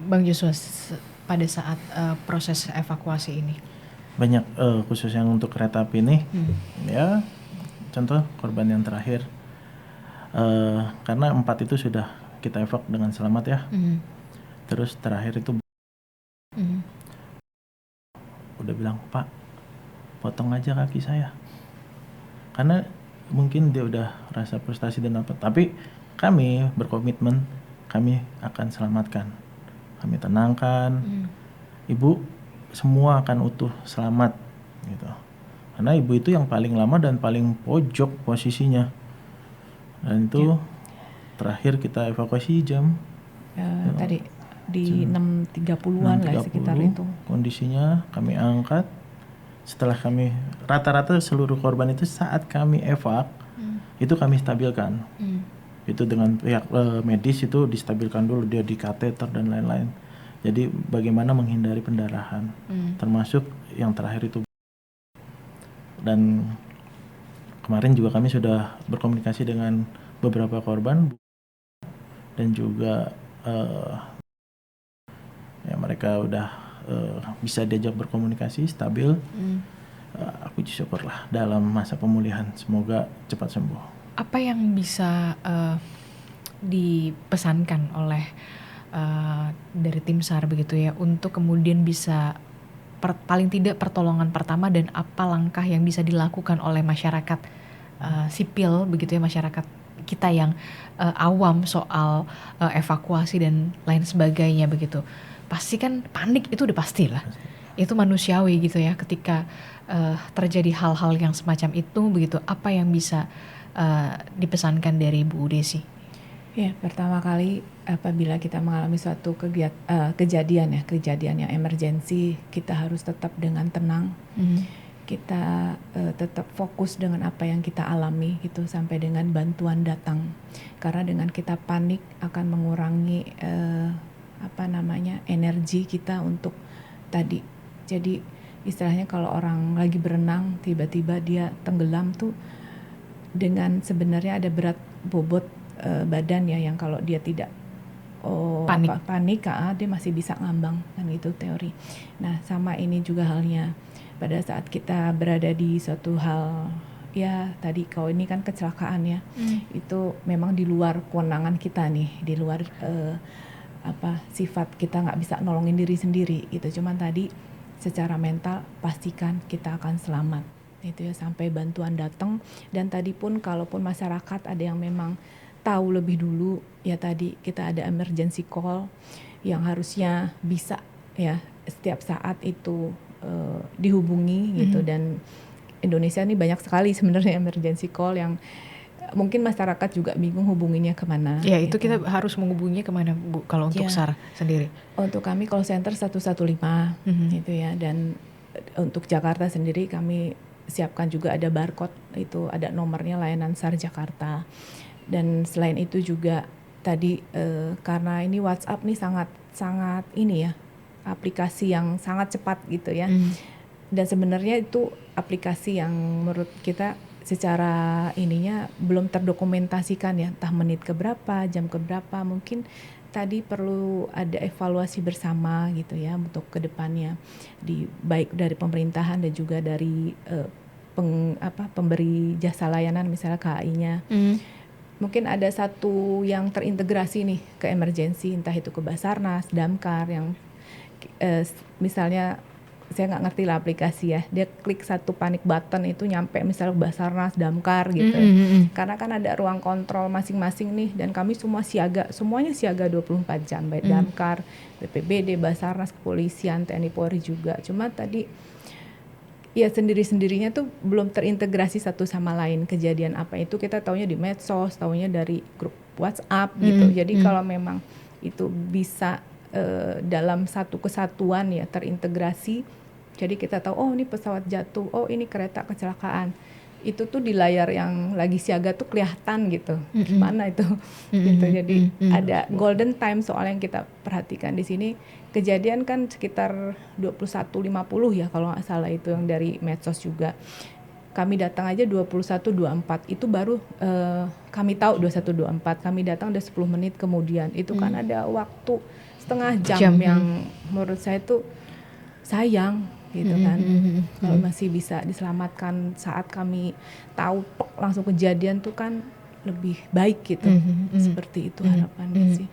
Bang Joshua pada saat proses evakuasi ini? Banyak, khusus yang untuk kereta api ini, ya contoh korban yang terakhir, karena 4 itu sudah kita evak dengan selamat ya. Terus terakhir itu udah bilang, "Pak, potong aja kaki saya." Karena mungkin dia udah rasa frustasi dan apa, tapi kami berkomitmen kami akan selamatkan. Kami tenangkan, ibu semua akan utuh, selamat gitu. Karena ibu itu yang paling lama dan paling pojok posisinya. Dan itu terakhir kita evakuasi jam Tadi di 6.30-an lah sekitar 6.30 itu. kondisinya kami angkat. Setelah kami rata-rata seluruh korban itu saat kami evak itu kami stabilkan. Itu dengan pihak medis itu distabilkan dulu, dia di kateter dan lain-lain. Jadi bagaimana menghindari pendarahan, termasuk yang terakhir itu. Dan kemarin juga kami sudah berkomunikasi dengan beberapa korban dan juga ya mereka udah bisa diajak berkomunikasi stabil. Aku syukurlah dalam masa pemulihan, semoga cepat sembuh. Apa yang bisa dipesankan oleh dari tim SAR begitu ya untuk kemudian bisa paling tidak pertolongan pertama, dan apa langkah yang bisa dilakukan oleh masyarakat sipil begitu ya, masyarakat kita yang awam soal evakuasi dan lain sebagainya begitu. Pasti kan panik, itu udah pasti lah. Itu manusiawi gitu ya ketika terjadi hal-hal yang semacam itu begitu. Apa yang bisa dipesankan dari Bu Desi? Ya, pertama kali apabila kita mengalami suatu kejadian yang emergensi, kita harus tetap dengan tenang. Kita tetap fokus dengan apa yang kita alami gitu sampai dengan bantuan datang. Karena dengan kita panik akan mengurangi energi kita untuk tadi. Jadi istilahnya kalau orang lagi berenang tiba-tiba dia tenggelam tuh, dengan sebenarnya ada berat bobot badan ya, yang kalau dia tidak panik dia masih bisa ngambang, kan itu teori. Nah sama ini juga halnya pada saat kita berada di suatu hal ya tadi, kalau ini kan kecelakaan ya, itu memang di luar kewenangan kita nih, di luar sifat kita nggak bisa nolongin diri sendiri gitu. Cuman tadi secara mental pastikan kita akan selamat itu ya sampai bantuan datang. Dan tadi pun kalaupun masyarakat ada yang memang tahu lebih dulu ya, tadi kita ada emergency call yang harusnya bisa ya setiap saat itu dihubungi gitu. Dan Indonesia ini banyak sekali sebenarnya emergency call yang mungkin masyarakat juga bingung hubunginya kemana. Ya itu gitu. Kita harus menghubunginya kemana Bu kalau untuk SAR sendiri? Untuk kami call center 115 gitu ya. Dan untuk Jakarta sendiri kami siapkan juga ada barcode, itu ada nomornya layanan SAR Jakarta. Dan selain itu juga tadi karena ini WhatsApp nih sangat ini ya, aplikasi yang sangat cepat gitu ya. Dan sebenarnya itu aplikasi yang menurut kita secara ininya belum terdokumentasikan ya, entah menit keberapa, jam keberapa. Mungkin tadi perlu ada evaluasi bersama gitu ya untuk kedepannya, baik dari pemerintahan dan juga dari pemberi jasa layanan misalnya KAI-nya. Mungkin ada satu yang terintegrasi nih ke emergensi, entah itu ke Basarnas, Damkar, yang misalnya saya nggak ngerti lah aplikasi ya, dia klik satu panic button itu nyampe misalnya Basarnas, Damkar gitu. Karena kan ada ruang kontrol masing-masing nih, dan kami semuanya siaga 24 jam, baik Damkar, BPBD, Basarnas, kepolisian, TNI Polri juga. Cuma tadi ya sendiri-sendirinya tuh belum terintegrasi satu sama lain. Kejadian apa itu kita taunya di medsos, taunya dari grup WhatsApp gitu. Jadi kalau memang itu bisa dalam satu kesatuan ya terintegrasi, jadi kita tahu oh ini pesawat jatuh, oh ini kereta kecelakaan, itu tuh di layar yang lagi siaga tuh kelihatan gitu mana itu gitu. Jadi ada golden time soal yang kita perhatikan di sini. Kejadian kan sekitar 21.50 ya kalau nggak salah, itu yang dari medsos juga. Kami datang aja 21.24, itu baru kami tahu 21.24, kami datang udah 10 menit kemudian. Itu kan ada waktu setengah jam yang menurut saya tuh sayang gitu kan. Kalau masih bisa diselamatkan saat kami tahu langsung kejadian tuh kan lebih baik gitu. Seperti itu harapannya sih.